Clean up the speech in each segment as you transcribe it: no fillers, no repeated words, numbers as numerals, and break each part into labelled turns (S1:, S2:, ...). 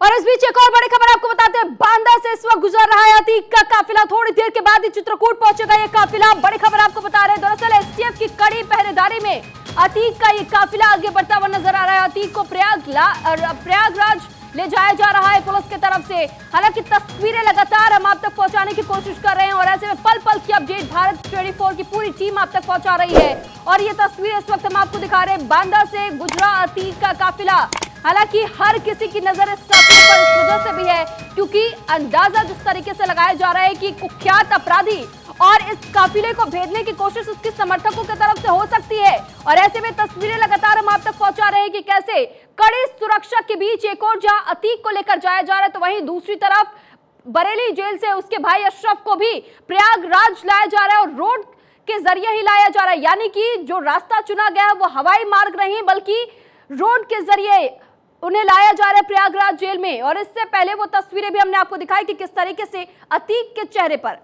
S1: और इस बीच एक और बड़ी खबर आपको बताते हैं, बांदा से इस वक्त गुजर रहा है अतीक का काफिला। थोड़ी देर के बाद ही चित्रकूट पहुंचेगा ये काफिला। बड़ी खबर आपको बता रहे हैं, दरअसल एसटीएफ की कड़ी पहरेदारी में अतीक का ये काफिला आगे बढ़ता हुआ नजर आ रहा है। अतीक को प्रयागराज ले जाया जा रहा है पुलिस की तरफ से। हालांकि तस्वीरें लगातार हम आप तक पहुंचाने की कोशिश कर रहे हैं और ऐसे में पल पल की अपडेट भारत 24 की पूरी टीम आप तक पहुंचा रही है। और ये तस्वीर इस वक्त हम आपको दिखा रहे हैं, बांदा से गुजरा अतीक का काफिला। हालांकि हर किसी की नजर इस काफिले पर इस वजह से भी है क्योंकि अंदाजा जिस तरीके से लगाया जा रहा है कि कुख्यात अपराधी और इस काफिले को भेजने की कोशिश उसके समर्थकों की तरफ से हो सकती है। और ऐसे में तस्वीरें लगातार हम आप तक पहुंचा रहे हैं कि कैसे कड़ी सुरक्षा के बीच एक और जहां अतीक को लेकर जाया जा रहा है, तो वहीं दूसरी तरफ बरेली जेल से उसके भाई अशरफ को भी प्रयागराज लाया जा रहा है और रोड के जरिए ही लाया जा रहा है। यानी कि जो रास्ता चुना गया है वो हवाई मार्ग नहीं बल्कि रोड के जरिए उन्हें लाया जा रहा है प्रयागराज जेल में। और इससे पहले वो तस्वीरें भी हमने आपको दिखाई कि किस तरीके से अतीक के चेहरे पर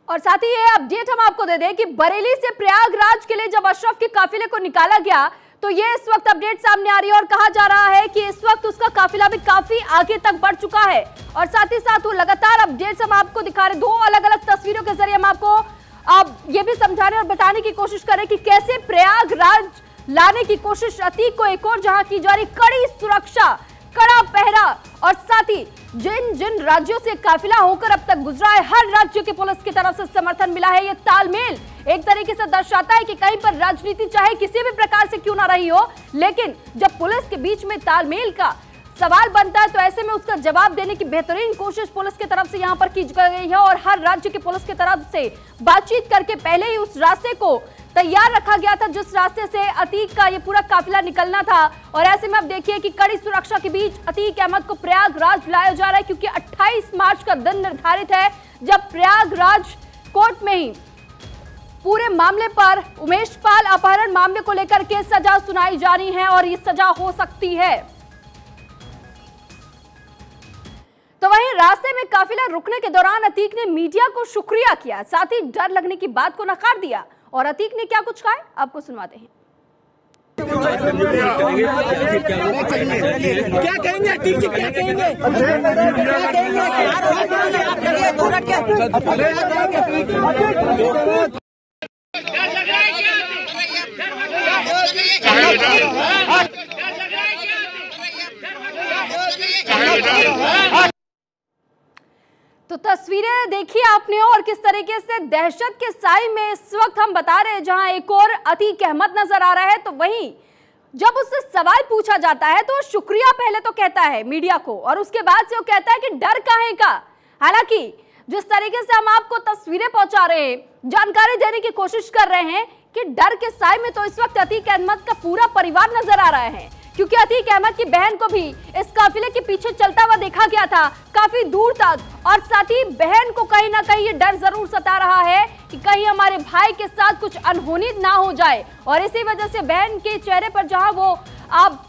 S1: और साथ ही ये अपडेट हम आपको दे दें कि बरेली से प्रयागराज के लिए जब अशरफ के काफिले को निकाला गया तो ये इस वक्त अपडेट सामने आ रही है और कहा जा रहा है कि इस वक्त उसका काफिला भी काफी आगे तक बढ़ चुका है। और साथ ही साथ वो लगातार अपडेट्स हम आपको दिखा रहे, दो अलग अलग तस्वीरों के जरिए हम आपको अब ये भी समझाने और बताने की कोशिश करें कि कैसे प्रयागराज लाने की कोशिश अतीक को एक और जहां की जा रही, कड़ी सुरक्षा, कड़ा पहरा और साथ ही जिन जिन राज्यों से काफिला होकर अब तक गुजरा है हर राज्य की पुलिस की तरफ से समर्थन मिला है। ये तालमेल एक तरीके से दर्शाता है कि कहीं पर राजनीति चाहे किसी भी प्रकार से क्यों ना रही हो, लेकिन जब पुलिस के बीच में तालमेल का सवाल बनता है तो ऐसे में उसका जवाब देने की बेहतरीन कोशिश पुलिस की तरफ से यहां पर की गई है। और हर राज्य की पुलिस की तरफ से बातचीत करके पहले ही उस रास्ते को तैयार रखा गया था जिस रास्ते से अतीक का ये पूरा काफिला निकलना था। और ऐसे में अब देखिए कि कड़ी सुरक्षा के बीच अतीक अहमद को प्रयागराज लाया जा रहा है क्योंकि 28 मार्च का दिन निर्धारित है जब प्रयागराज कोर्ट में ही पूरे मामले पर उमेश पाल अपहरण मामले को लेकर के सजा सुनाई जा रही है और ये सजा हो सकती है। तो वहीं रास्ते में काफिला रुकने के दौरान अतीक ने मीडिया को शुक्रिया किया, साथ ही डर लगने की बात को नकार दिया। और अतीक ने क्या कुछ कहा आपको सुनवाते हैं।
S2: क्या कहेंगे अतीक जी, क्या कहेंगे?
S1: तो तस्वीरें देखी आपने और किस तरीके से दहशत के साए में इस वक्त हम बता रहे हैं जहां एक और अतीक अहमद नजर आ रहा है। तो वहीं जब उससे सवाल पूछा जाता है तो शुक्रिया पहले तो कहता है मीडिया को और उसके बाद से वो कहता है कि डर काहे का। हालांकि जिस तरीके से हम आपको तस्वीरें पहुंचा रहे हैं, जानकारी देने की कोशिश कर रहे हैं कि डर के साए में तो इस वक्त अतीक अहमद का पूरा परिवार नजर आ रहा है क्योंकि अतीक अहमद की बहन को भी इस काफिले के पीछे चलता हुआ देखा गया था काफी दूर तक। और साथ ही बहन को कहीं ना कहीं ये डर जरूर सता रहा है कि कहीं हमारे भाई के साथ कुछ अनहोनी ना हो जाए। और इसी वजह से बहन के चेहरे पर जहां वो अब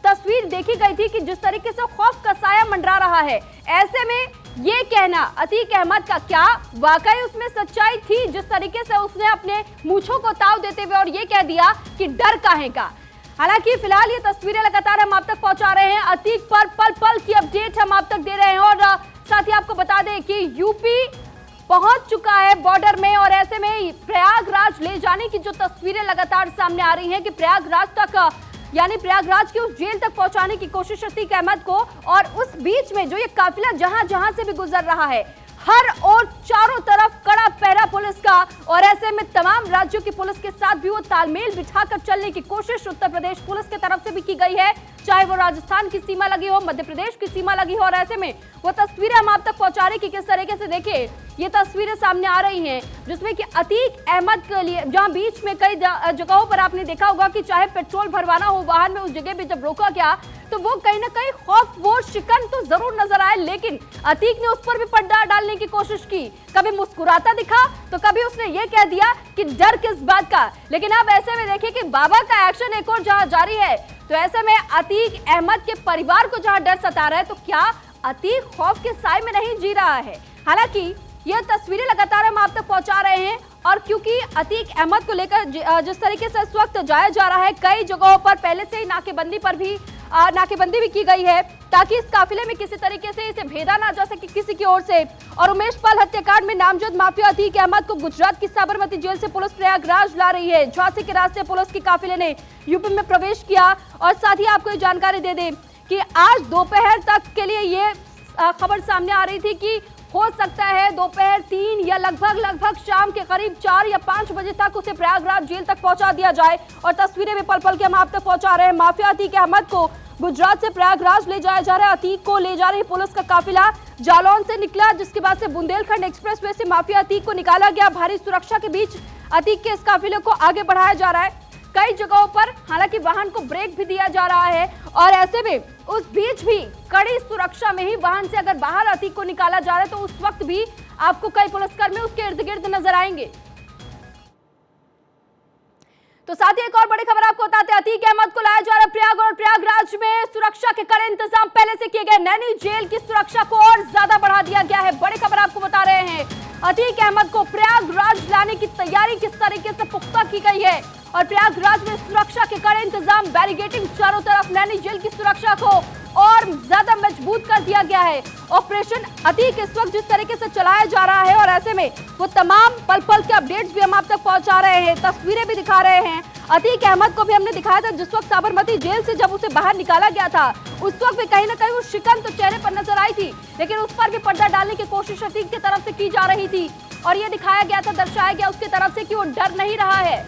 S1: तस्वीर देखी गई थी कि जिस तरीके से खौफ का साया मंडरा रहा है, ऐसे में ये कहना अतीक अहमद का क्या वाकई उसमें सच्चाई थी जिस तरीके से उसने अपने मूंछों को ताव देते हुए और ये कह दिया कि डर काहे का। हालांकि फिलहाल ये तस्वीरें लगातार हम आप तक पहुंचा रहे हैं, अतीक पर पल पल की अपडेट हम आप तक दे रहे हैं। और साथ ही आपको बता दें कि यूपी पहुंच चुका है बॉर्डर में और ऐसे में प्रयागराज ले जाने की जो तस्वीरें लगातार सामने आ रही हैं कि प्रयागराज तक यानी प्रयागराज की उस जेल तक पहुंचाने की कोशिश अतीक अहमद को। और उस बीच में जो ये काफिला जहां जहां से भी गुजर रहा है हर और चारों तरफ कड़ा पहरा पुलिस का और ऐसे में तमाम राज्यों की पुलिस के साथ भी वो तालमेल बिठाकर चलने की कोशिश उत्तर प्रदेश पुलिस की तरफ से भी की गई है, चाहे वो राजस्थान की सीमा लगी हो, मध्य प्रदेश की सीमा लगी हो। और ऐसे में वो तस्वीरें हम आप तक पहुंचा रहे कि किस तरीके से देखिए ये तस्वीरें सामने आ रही हैं जिसमें कि अतीक अहमद के लिए जहां बीच में कई जगहों पर आपने देखा होगा कि चाहे पेट्रोल भरवाना हो वाहन में, उस जगह पे जब रोका गया तो वो कहीं ना कहीं खौफ वो शिकन तो जरूर नजर आए, लेकिन अतीक ने उस पर भी पर्दा डालने की कोशिश की। कभी मुस्कुराता दिखा तो कभी उसने ये कह दिया कि डर किस बात का। लेकिन अब ऐसे में देखिए कि बाबा का एक्शन एक और जहां जारी है तो ऐसे में अतीक अहमद के परिवार को जहां डर सता रहा है तो क्या अतीक खौफ के साए में नहीं जी रहा है। हालांकि ये तस्वीरें लगातार हम आप तक पहुंचा रहे हैं और क्योंकि अतीक अहमद को लेकर जिस तरीके से इस वक्त जाया जा रहा है, कई जगहों पर पहले से ही नाकेबंदी भी की गई है ताकि इस काफिले में किसी तरीके से इसे भेदा ना जा सके किसी की ओर से। और उमेश पाल हत्याकांड में नामजद माफिया अतीक अहमद को गुजरात की साबरमती जेल से पुलिस प्रयागराज ला रही है। झांसी के रास्ते पुलिस के काफिले ने यूपी में प्रवेश किया। और साथ ही आपको ये जानकारी दे दें कि आज दोपहर तक के लिए ये खबर सामने आ रही थी कि हो सकता है दोपहर 3 या लगभग शाम के करीब 4 या 5 बजे तक उसे प्रयागराज जेल तक पहुंचा दिया जाए। और तस्वीरें भी पल पल के हम आप तक पहुंचा रहे हैं। माफिया अतीक अहमद को गुजरात से प्रयागराज ले जाया जा रहा है। अतीक को ले जा रही पुलिस का काफिला जालौन से निकला, जिसके बाद से बुंदेलखंड एक्सप्रेसवे से माफिया अतीक को निकाला गया। भारी सुरक्षा के बीच अतीक के इस काफिले को आगे बढ़ाया जा रहा है। कई जगहों पर हालांकि वाहन को ब्रेक भी दिया जा रहा है और ऐसे में उस बीच भी कड़ी सुरक्षा में ही वाहन से अगर बाहर अतीक को निकाला जा रहा है तो उस वक्त भी आपको कई पुलिसकर्मी उसके इर्द गिर्द नजर आएंगे। तो साथ ही एक और बड़ी खबर आपको बताते हैं, अतीक अहमद को लाया जा रहा है प्रयाग और प्रयागराज में सुरक्षा के कड़े इंतजाम पहले से किए गए। नैनी जेल की सुरक्षा को और ज्यादा बढ़ा दिया गया है। बड़ी खबर आपको बता रहे हैं, अतीक अहमद को प्रयागराज लाने की तैयारी किस तरीके से पुख्ता की गई है और प्रयागराज में सुरक्षा के कड़े इंतजाम, बैरिकेडिंग चारों तरफ, नैनी जेल की सुरक्षा को और ज्यादा मजबूत कर दिया गया है। ऑपरेशन अतीक इस वक्त जिस तरीके से चलाया जा रहा है और ऐसे में वो तमाम पल पल के अपडेट्स भी हम आप तक पहुंचा रहे हैं, तस्वीरें भी दिखा रहे हैं। अतीक अहमद को भी हमने दिखाया था जिस वक्त साबरमती जेल से जब उसे बाहर निकाला गया था उस वक्त भी कहीं ना कहीं वो शिकन तो चेहरे पर नजर आई थी, लेकिन उस पर भी पर्दा डालने की कोशिश अतीक की तरफ से की जा रही थी और ये दिखाया गया था, दर्शाया गया उसकी तरफ से कि वो डर नहीं रहा है।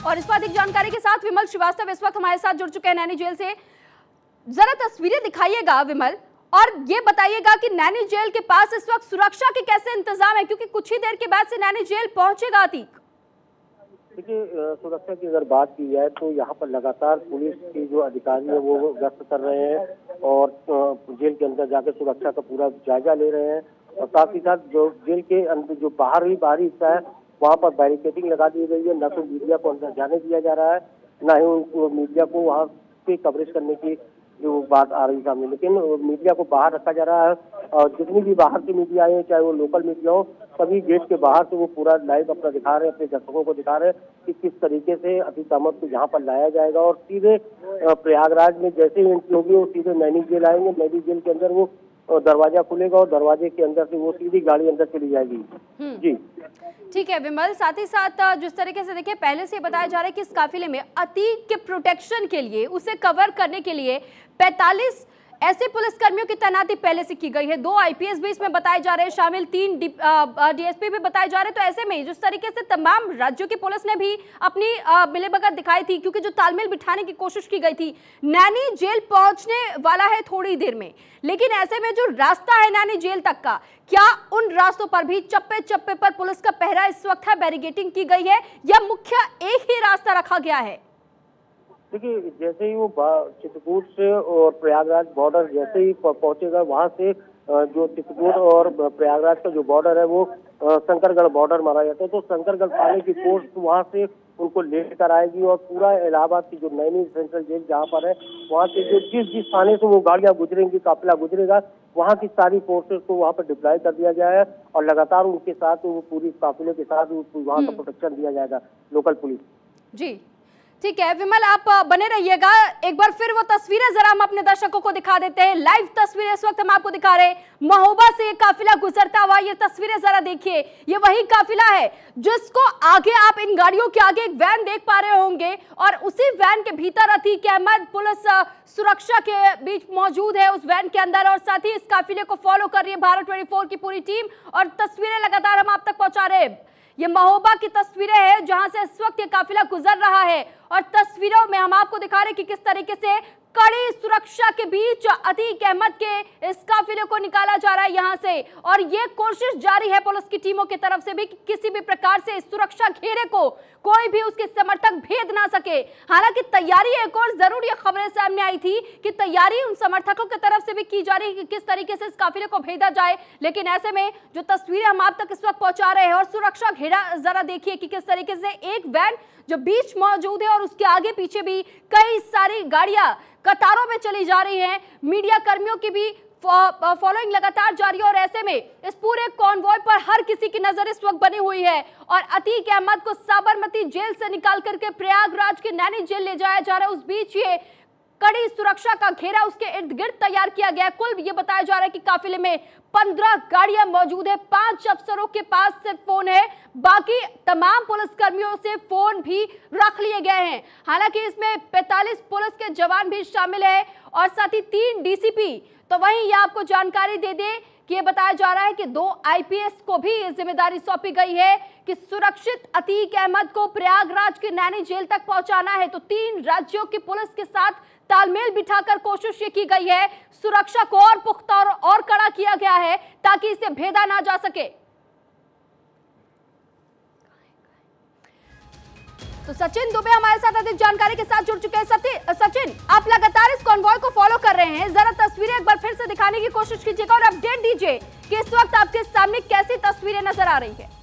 S1: और इस पर अधिक जानकारी के साथ विमल श्रीवास्तव इस वक्त हमारे साथ जुड़ चुके हैं नैनी जेल से। जरा तस्वीरें दिखाइएगा विमल और ये बताइएगा कि नैनी जेल के पास इस वक्त सुरक्षा के कैसे इंतजाम है, क्योंकि कुछ ही देर के बाद से नैनी जेल पहुंचेगा अतीक।
S3: देखिए, सुरक्षा की अगर बात की जाए तो यहाँ पर लगातार पुलिस के जो अधिकारी है वो गश्त कर रहे हैं और जेल के अंदर जाकर सुरक्षा का पूरा जायजा ले रहे हैं। और साथ ही साथ जो जेल के अंदर जो बाहरी हिस्सा है वहाँ पर बैरिकेडिंग लगा दी गई है। न तो मीडिया को अंदर जाने दिया जा रहा है, न ही उनको मीडिया को वहाँ पे कवरेज करने की जो बात आ रही सामने, लेकिन मीडिया को बाहर रखा जा रहा है। और जितनी भी बाहर की मीडिया है, चाहे वो लोकल मीडिया हो, सभी गेट के बाहर से वो पूरा लाइव अपना दिखा रहे हैं, अपने दर्शकों को दिखा रहे हैं कि किस तरीके से अतीक अहमद को यहाँ पर लाया जाएगा। और सीधे प्रयागराज में जैसे ही एंट्री होगी वो सीधे नैनी जेल आएंगे। नैनी जेल के अंदर वो दरवाजा खुलेगा और दरवाजे के अंदर से वो सीधी गाड़ी अंदर चली जाएगी। जी
S1: ठीक है विमल, साथ ही साथ जिस तरीके से देखिए पहले से बताया जा रहा है कि इस काफिले में अतीक के प्रोटेक्शन के लिए, उसे कवर करने के लिए 45 ऐसे पुलिसकर्मियों की तैनाती पहले से की गई है। 2 आईपीएस भी इसमें बताए जा रहे हैं शामिल, 3 डीएसपी भी बताए जा रहे हैं। तो ऐसे में जिस तरीके से तमाम राज्यों की पुलिस ने भी अपनी मिलीभगत दिखाई थी, क्योंकि जो तालमेल बिठाने की कोशिश की गई थी, नैनी जेल पहुंचने वाला है थोड़ी देर में, लेकिन ऐसे में जो रास्ता है नैनी जेल तक का, क्या उन रास्तों पर भी चप्पे चप्पे पर पुलिस का पहरा इस वक्त है, बैरिकेडिंग की गई है या मुख्य एक ही रास्ता रखा गया है?
S3: देखिए, जैसे ही वो चित्रकूट से और प्रयागराज बॉर्डर जैसे ही पहुंचेगा, वहां से जो चित्रकूट और प्रयागराज का जो बॉर्डर है वो शंकरगढ़ बॉर्डर माना जाता है। तो शंकरगढ़ थाने की फोर्स वहां से उनको लेकर आएगी और पूरा इलाहाबाद की जो नैनी सेंट्रल जेल जहाँ पर है वहाँ से जो जिस थाने से वो गाड़ियाँ गुजरेंगी, काफिला गुजरेगा, वहाँ की सारी फोर्सेस को वहाँ पर डिप्लॉय कर दिया गया है और लगातार उनके साथ वो पूरी काफिले के साथ वहाँ का प्रोटेक्शन दिया जाएगा लोकल पुलिस।
S1: जी ठीक है विमल, आप बने रहिएगा। एक बार फिर वो तस्वीरें जरा हम अपने दर्शकों को दिखा देते हैं। लाइव तस्वीरें इस वक्त हम आपको दिखा रहे हैं, महोबा से ये काफिला गुजरता हुआ। ये तस्वीरें जरा देखिए, ये वही काफिला है जिसको आगे आप इन गाड़ियों के आगे एक वैन देख पा रहे होंगे और उसी वैन के भीतर अतीक अहमद पुलिस सुरक्षा के बीच मौजूद है उस वैन के अंदर, और साथ ही इस काफिले को फॉलो कर रही है भारत 24 की पूरी टीम और तस्वीरें लगातार हम आप तक पहुंचा रहे हैं। ये महोबा की तस्वीरें हैं जहां से इस वक्त ये काफिला गुजर रहा है और तस्वीरों में हम आपको दिखा रहे हैं कि किस तरीके से कड़ी सुरक्षा के बीच अतीक अहमद के इस काफिले को निकाला जा रहा है यहां से। और ये कोशिश जारी है पुलिस की टीमों की तरफ से भी कि किसी भी प्रकार से इस सुरक्षा घेरे को कोई भी उसके समर्थक भेद ना सके। हालांकि तैयारी एक और जरूर ये खबरें सामने आई थी कि तैयारी उन समर्थकों की तरफ से भी की जा रही है कि किस तरीके से इस काफिले को भेजा जाए, लेकिन ऐसे में जो तस्वीरें हम आप तक इस वक्त पहुंचा रहे हैं और सुरक्षा घेरा जरा देखिए कि किस तरीके से एक वैन जो बीच मौजूद है और उसके आगे पीछे भी कई सारी गाड़ियां कतारों में चली जा रही हैं, मीडिया कर्मियों की भी फॉलोइंग लगातार जारी है और ऐसे में इस पूरे कॉन्वॉय पर हर किसी की नजर इस वक्त बनी हुई है और अतीक अहमद को साबरमती जेल से निकाल करके प्रयागराज की नैनी जेल ले जाया जा रहा है। उस बीच ये कड़ी सुरक्षा का घेरा उसके इर्द गिर्द तैयार किया गया है। कुल ये बताया जा रहा है कि काफिले में 15 गाड़ियां मौजूद है, 5 अफसरों के पास सिर्फ फोन है, बाकी तमाम पुलिसकर्मियों से फोन भी रख लिए गए हैं। हालांकि इसमें 45 पुलिस के जवान भी शामिल है और साथ ही 3 डीसीपी। तो वहीं ये आपको जानकारी दे दें कि ये बताया जा रहा है कि 2 आईपीएस को भी ये जिम्मेदारी सौंपी गई है कि सुरक्षित अतीक अहमद को प्रयागराज की नैनी जेल तक पहुंचाना है। तो 3 राज्यों की पुलिस के साथ तालमेल बिठाकर कोशिश ये की गई है, सुरक्षा को और पुख्ता और कड़ा किया गया है ताकि इसे भेदा ना जा सके। तो सचिन दुबे हमारे साथ अधिक जानकारी के साथ जुड़ चुके हैं। सचिन, आप लगातार इस कॉन्वॉय को फॉलो कर रहे हैं, जरा तस्वीरें एक बार फिर से दिखाने की कोशिश कीजिएगा और अपडेट दीजिए कि इस वक्त आपके सामने कैसी तस्वीरें नजर आ रही है।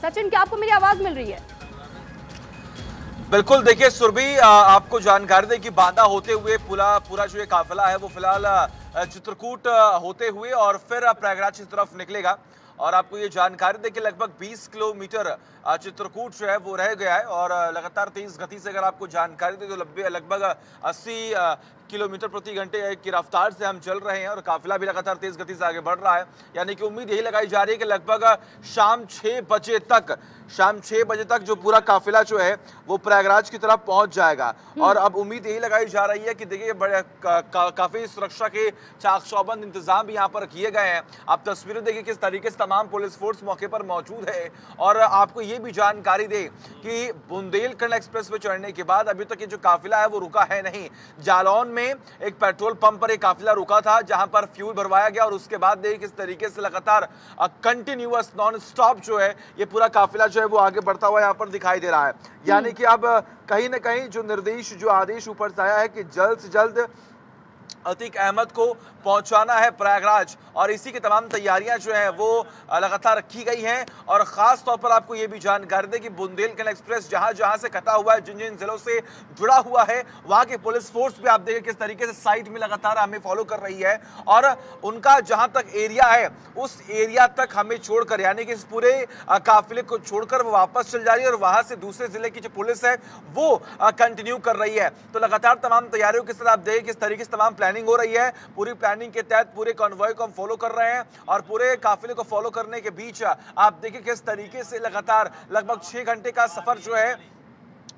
S1: सचिन, क्या आपको मेरी आवाज मिल रही है?
S4: बिल्कुल, देखिए सुरभि, आपको जानकारी दें कि बांदा होते हुए पूरा जो ये काफिला है वो फिलहाल चित्रकूट होते हुए और फिर प्रयागराज की तरफ निकलेगा। और आपको ये जानकारी दें कि लगभग 20 किलोमीटर चित्रकूट जो है वो रह गया है और लगातार तेज गति से अगर आपको जानकारी दें तो लगभग 80 किलोमीटर प्रति घंटे की रफ्तार से हम चल रहे हैं और काफिला भी लगातार तेज गति से आगे बढ़ रहा है। यानी कि उम्मीद यही लगाई जा रही है कि लगभग शाम 6 बजे तक जो पूरा काफिला जो है वो प्रयागराज की तरफ पहुंच जाएगा। और अब उम्मीद यही लगाई जा रही है कि देखिए बड़े काफी सुरक्षा के चाक चौबंद इंतजाम भी यहाँ पर किए गए हैं। आप तस्वीरें देखिए किस तरीके से तमाम पुलिस फोर्स मौके पर मौजूद है। और आपको ये भी जानकारी दे कि बुंदेलखंड एक्सप्रेस पे चढ़ने के बाद अभी तक ये जो काफिला है वो रुका है नहीं। जालौन में एक पेट्रोल पंप पर एक काफिला रुका था जहां पर फ्यूल भरवाया गया और उसके बाद देखिए किस तरीके से लगातार कंटिन्यूअस नॉन स्टॉप जो है ये पूरा काफिला जो है वो आगे बढ़ता हुआ यहाँ पर दिखाई दे रहा है। यानी कि अब कहीं ना कहीं जो आदेश ऊपर से आया है कि जल्द से जल्द अतीक अहमद को पहुंचाना है प्रयागराज और इसी की तमाम तैयारियां जो है वो लगातार की गई हैं। और खास तौर पर आपको ये भी जानकारी दें कि बुंदेलखंड एक्सप्रेस जहां से कटा हुआ है, जिन जिलों से जुड़ा हुआ है, वहां के पुलिस फोर्स भी आप देखें किस तरीके से साइड में लगातार हमें फॉलो कर रही है और उनका जहां तक एरिया है उस एरिया तक हमें छोड़कर, यानी कि इस पूरे काफिले को छोड़कर वो वापस चल जा रही है और वहां से दूसरे जिले की जो पुलिस है वो कंटिन्यू कर रही है। तो लगातार तमाम तैयारियों के साथ आप देखें किस तरीके से तमाम प्लानिंग हो रही है। पूरी प्लानिंग के तहत पूरे कॉन्वॉय को हम फॉलो कर रहे हैं और पूरे काफिले को फॉलो करने के बीच आप देखिए किस तरीके से लगातार लगभग 6 घंटे का सफर जो है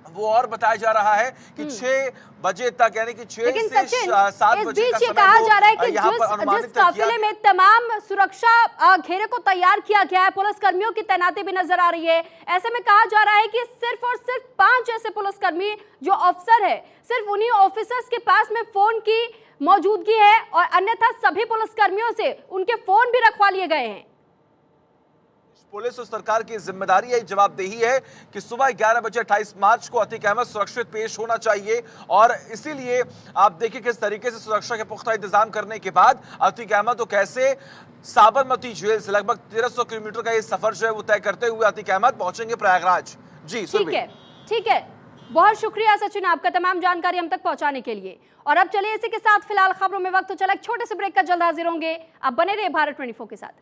S4: वो और बताया जा रहा है कि 6 बजे तक, यानी कि 6 से 7 बजे का समय
S1: कहा जा रहा है कि जिस काफिले में तमाम सुरक्षा घेरे को तैयार किया गया है, पुलिसकर्मियों की तैनाती भी नजर आ रही है। ऐसे में कहा जा रहा है कि सिर्फ और सिर्फ 5 ऐसे पुलिसकर्मी जो अफसर है, सिर्फ उन्हीं ऑफिसर्स के पास में फोन की मौजूदगी है और अन्यथा सभी पुलिसकर्मियों से उनके फोन भी रखवा लिए गए हैं।
S4: पुलिस और सरकार की जिम्मेदारी है, जवाबदेही है कि सुबह 11 बजे 28 मार्च को अतीक अहमद सुरक्षित पेश होना चाहिए। और इसीलिए आप देखिए किस तरीके से सुरक्षा के पुख्ता इंतजाम करने के बाद अतीक अहमद को कैसे साबरमती जेल से लगभग 1300 किलोमीटर का ये सफर जो है वो तय करते हुए अतीक अहमद पहुंचेंगे प्रयागराज। जी
S1: ठीक है, बहुत शुक्रिया सचिन आपका तमाम जानकारी हम तक पहुंचाने के लिए। और अब चलिए इसी के साथ फिलहाल खबरों में वक्त तो चला एक छोटे से ब्रेक का, जल्द हाजिर होंगे। आप बने रहिए भारत 24 के साथ।